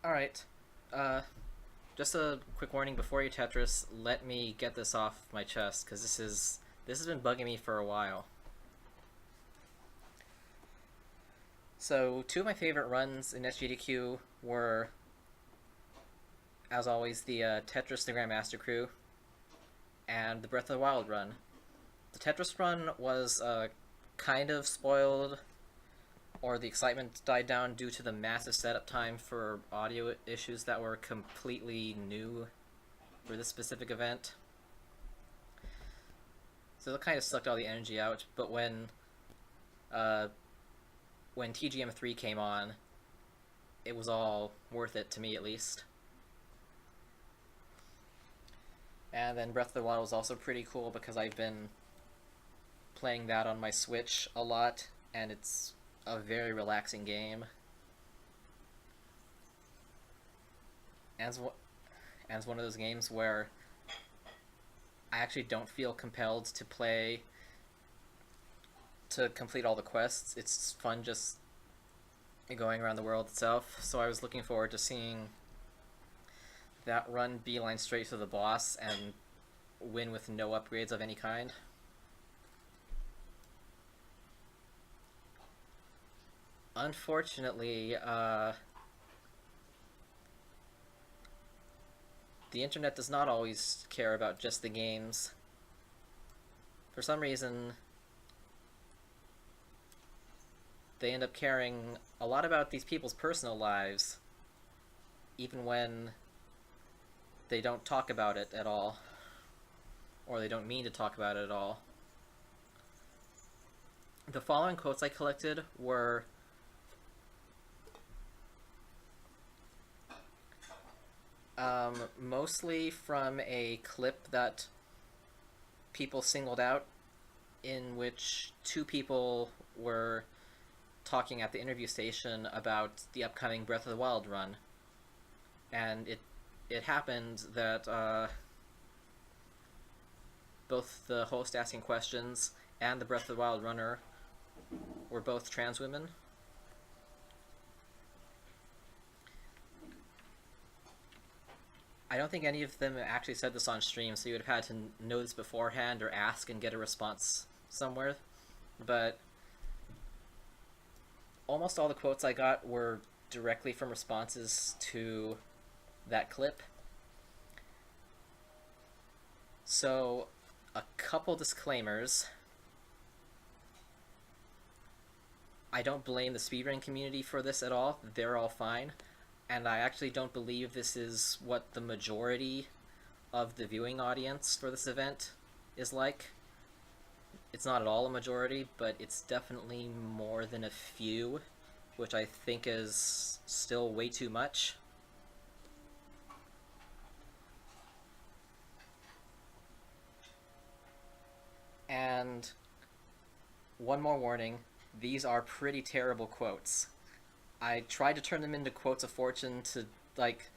Alright. Uh, just a quick warning before you Tetris, let me get this off my chest, because this has been bugging me for a while. So, two of my favorite runs in SGDQ were, as always, the Tetris the Grandmaster Crew and the Breath of the Wild run. The Tetris run was kind of spoiled, or the excitement died down due to the massive setup time for audio issues that were completely new for this specific event. So that kind of sucked all the energy out. But uh, when TGM3 came on, it was all worth it to me at least. And then Breath of the Wild was also pretty cool because I've been playing that on my Switch a lot, and it's a very relaxing game. And it's one of those games where I actually don't feel compelled to complete all the quests. It's fun just going around the world itself. So I was looking forward to seeing that run beeline straight to the boss and win with no upgrades of any kind. Unfortunately, the internet does not always care about just the games. For some reason, they end up caring a lot about these people's personal lives, even when they don't talk about it at all, or they don't mean to talk about it at all. The following quotes I collected were mostly from a clip that people singled out, in which two people were talking at the interview station about the upcoming Breath of the Wild run, and it happened that both the host asking questions and the Breath of the Wild runner were both trans women. I don't think any of them actually said this on stream, so you would have had to know this beforehand or ask and get a response somewhere. But almost all the quotes I got were directly from responses to that clip. So, a couple disclaimers. I don't blame the speedrun community for this at all. They're all fine. And I actually don't believe this is what the majority of the viewing audience for this event is like. It's not at all a majority, but it's definitely more than a few, which I think is still way too much. And one more warning, these are pretty terrible quotes. I tried to turn them into quotes of fortune to, like,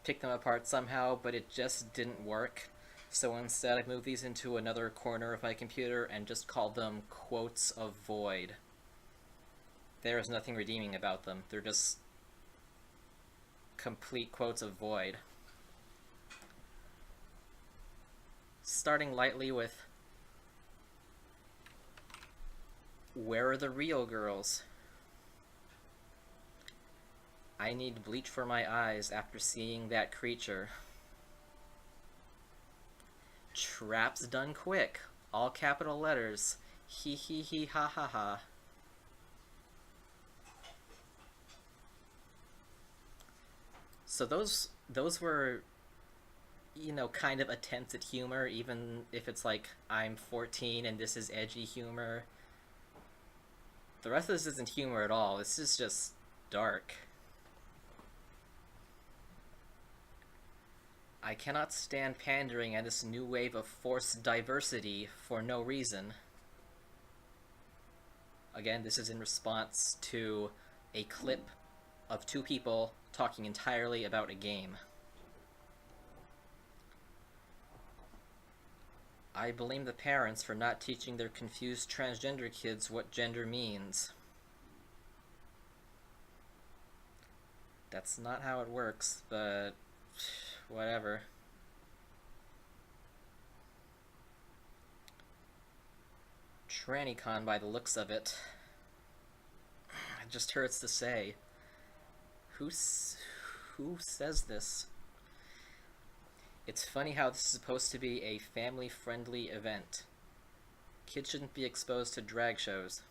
pick them apart somehow, but it just didn't work. So instead I moved these into another corner of my computer and just called them quotes of void. There is nothing redeeming about them. They're just complete quotes of void. Starting lightly with, "Where are the real girls? I need bleach for my eyes after seeing that creature. Traps done quick, all capital letters. He he ha ha ha." So those were, kind of attempts at humor, even if it's like I'm 14 and this is edgy humor. The rest of this isn't humor at all. This is just dark. "I cannot stand pandering and this new wave of forced diversity for no reason." Again, this is in response to a clip of two people talking entirely about a game. "I blame the parents for not teaching their confused transgender kids what gender means." That's not how it works, but whatever. TrannyCon by the looks of it. It just hurts to say. Who says this? It's funny how this is supposed to be a family-friendly event. Kids shouldn't be exposed to drag shows.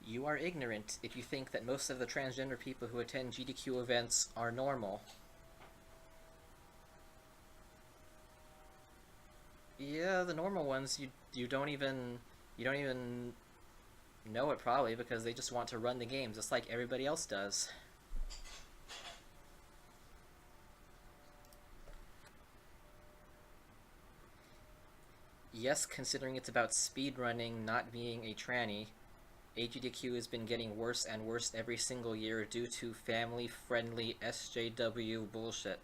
You are ignorant if you think that most of the transgender people who attend GDQ events are normal. Yeah, the normal ones you don't even know it probably because they just want to run the games just like everybody else does. Yes, considering it's about speedrunning, not being a tranny, AGDQ has been getting worse and worse every single year due to family-friendly SJW bullshit.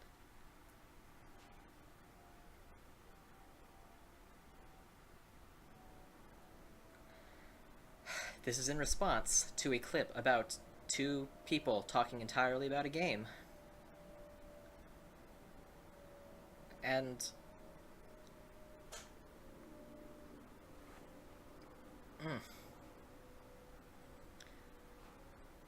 This is in response to a clip about two people talking entirely about a game. And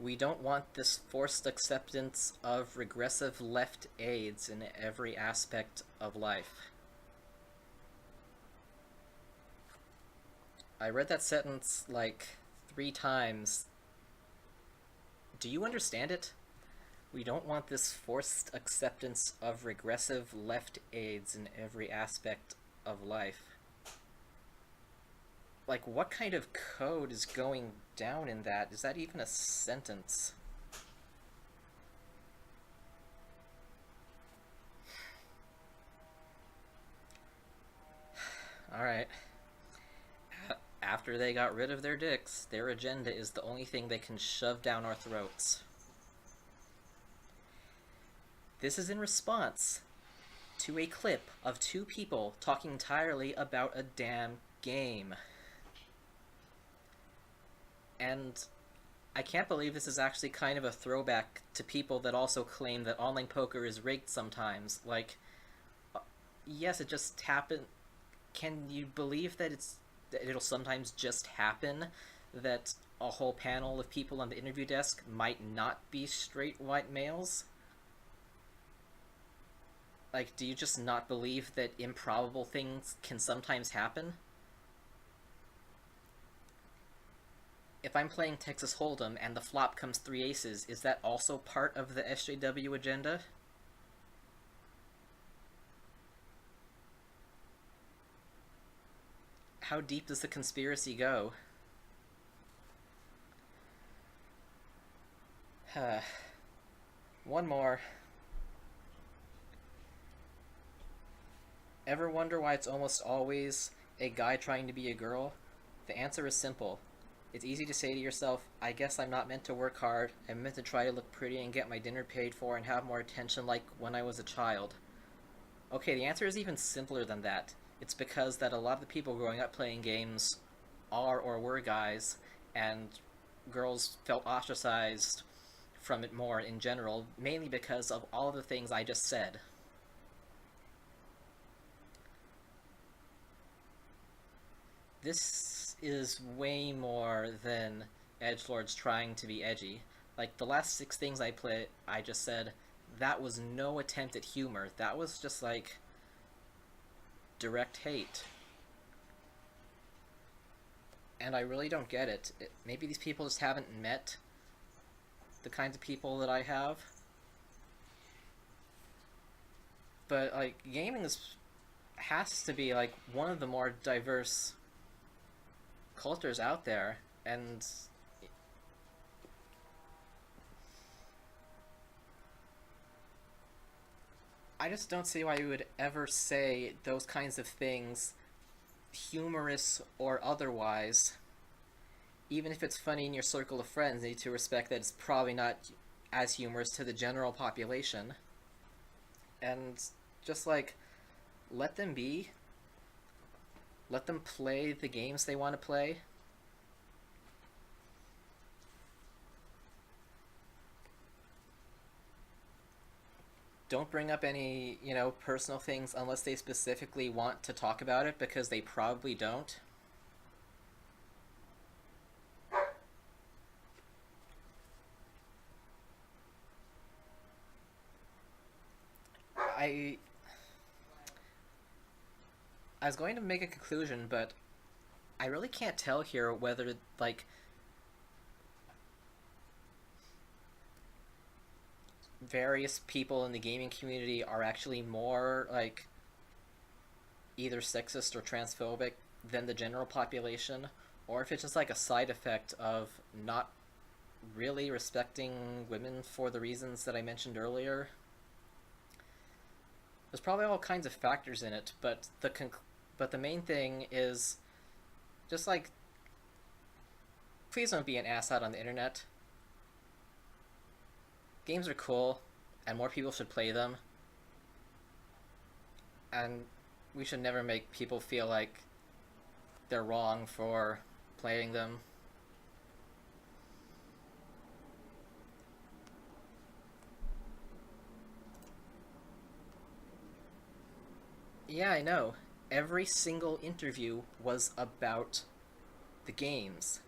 we don't want this forced acceptance of regressive left aids in every aspect of life. I read that sentence like 3 times. Do you understand it? We don't want this forced acceptance of regressive left aids in every aspect of life. Like, what kind of code is going down in that? Is that even a sentence? Alright. After they got rid of their dicks, their agenda is the only thing they can shove down our throats. This is in response to a clip of two people talking entirely about a damn game. And I can't believe this is actually kind of a throwback to people that also claim that online poker is rigged sometimes. Like, yes, it just happened. Can you believe that it'll sometimes just happen that a whole panel of people on the interview desk might not be straight white males? Like, do you just not believe that improbable things can sometimes happen? If I'm playing Texas Hold'em and the flop comes 3 aces, is that also part of the SJW agenda? How deep does the conspiracy go? One more. Ever wonder why it's almost always a guy trying to be a girl? The answer is simple. It's easy to say to yourself, I guess I'm not meant to work hard, I'm meant to try to look pretty and get my dinner paid for and have more attention like when I was a child. Okay, the answer is even simpler than that. It's because that a lot of the people growing up playing games are or were guys, and girls felt ostracized from it more in general, mainly because of all of the things I just said. This is way more than edgelords trying to be edgy. Like, the last 6 things I just said, that was no attempt at humor. That was just, like, direct hate. And I really don't get it. Maybe these people just haven't met the kinds of people that I have. But, like, has to be, like, one of the more diverse cultures out there, and I just don't see why you would ever say those kinds of things, humorous or otherwise. Even if it's funny in your circle of friends, you need to respect that it's probably not as humorous to the general population. And just, like, let them be. Let them play the games they want to play. don't bring up any, personal things unless they specifically want to talk about it, because they probably don't. I I was going to make a conclusion, but I really can't tell here whether like various people in the gaming community are actually more like either sexist or transphobic than the general population, or if it's just like a side effect of not really respecting women for the reasons that I mentioned earlier. There's probably all kinds of factors in it, but the main thing is just like, please don't be an asshat on the internet. Games are cool, and more people should play them. And we should never make people feel like they're wrong for playing them. Yeah, I know. Every single interview was about the games.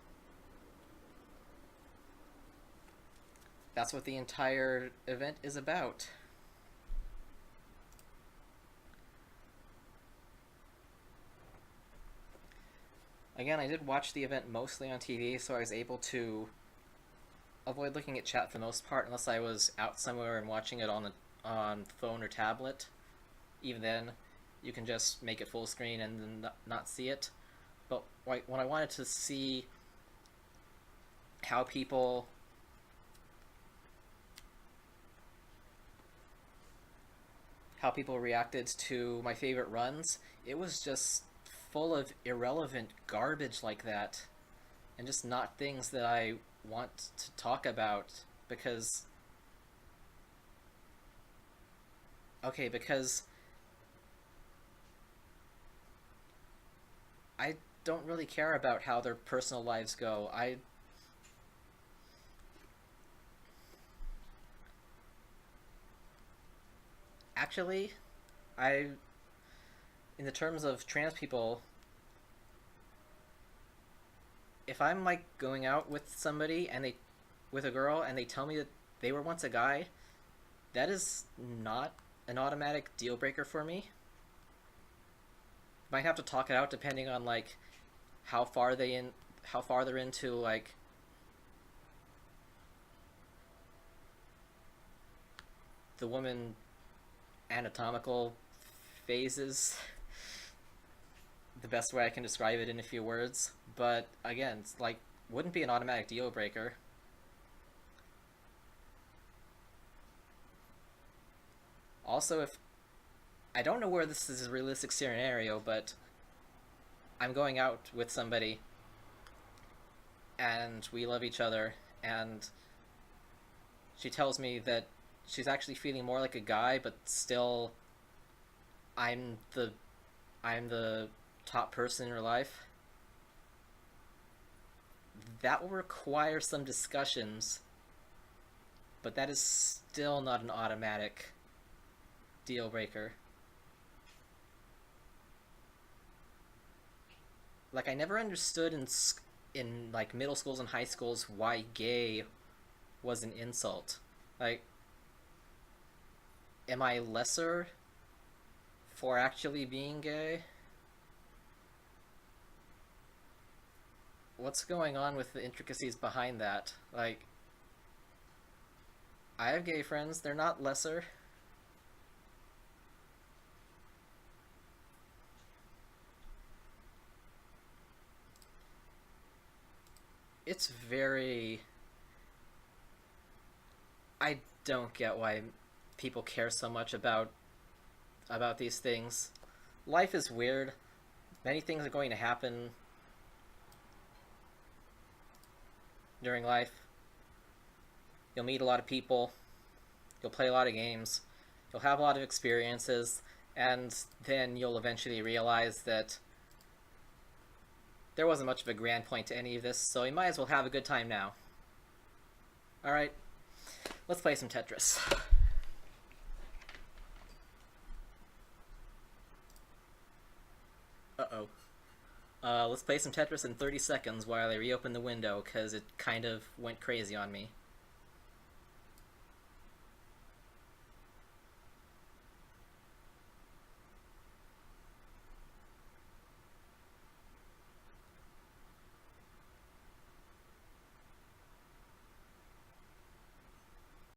That's what the entire event is about. Again, I did watch the event mostly on TV, so I was able to avoid looking at chat for the most part, unless I was out somewhere and watching it on phone or tablet. Even then, you can just make it full screen and then not see it. But when I wanted to see how people reacted to my favorite runs, it was just full of irrelevant garbage like that, and just not things that I want to talk about because because I don't really care about how their personal lives go. Actually, I in the terms of trans people, if I'm like going out with somebody and they with a girl and they tell me that they were once a guy, that is not an automatic deal breaker for me. Might have to talk it out depending on like how far they're into like the woman anatomical phases. The best way I can describe it in a few words, but again, it's like wouldn't be an automatic deal breaker. Also, if I don't know where this is a realistic scenario, but I'm going out with somebody and we love each other, and she tells me that she's actually feeling more like a guy, but still I'm the I'm the top person in her life. That will require some discussions, but that is still not an automatic deal breaker. Like, I never understood in like middle schools and high schools why gay was an insult. Like, am I lesser for actually being gay? What's going on with the intricacies behind that? Like, I have gay friends, they're not lesser. It's very. I don't get why people care so much about these things. Life is weird. Many things are going to happen during life. You'll meet a lot of people. You'll play a lot of games. You'll have a lot of experiences, and then you'll eventually realize that there wasn't much of a grand point to any of this, so you might as well have a good time now. Alright, let's play some Tetris. Uh-oh. Let's play some Tetris in 30 seconds while I reopen the window, because it kind of went crazy on me.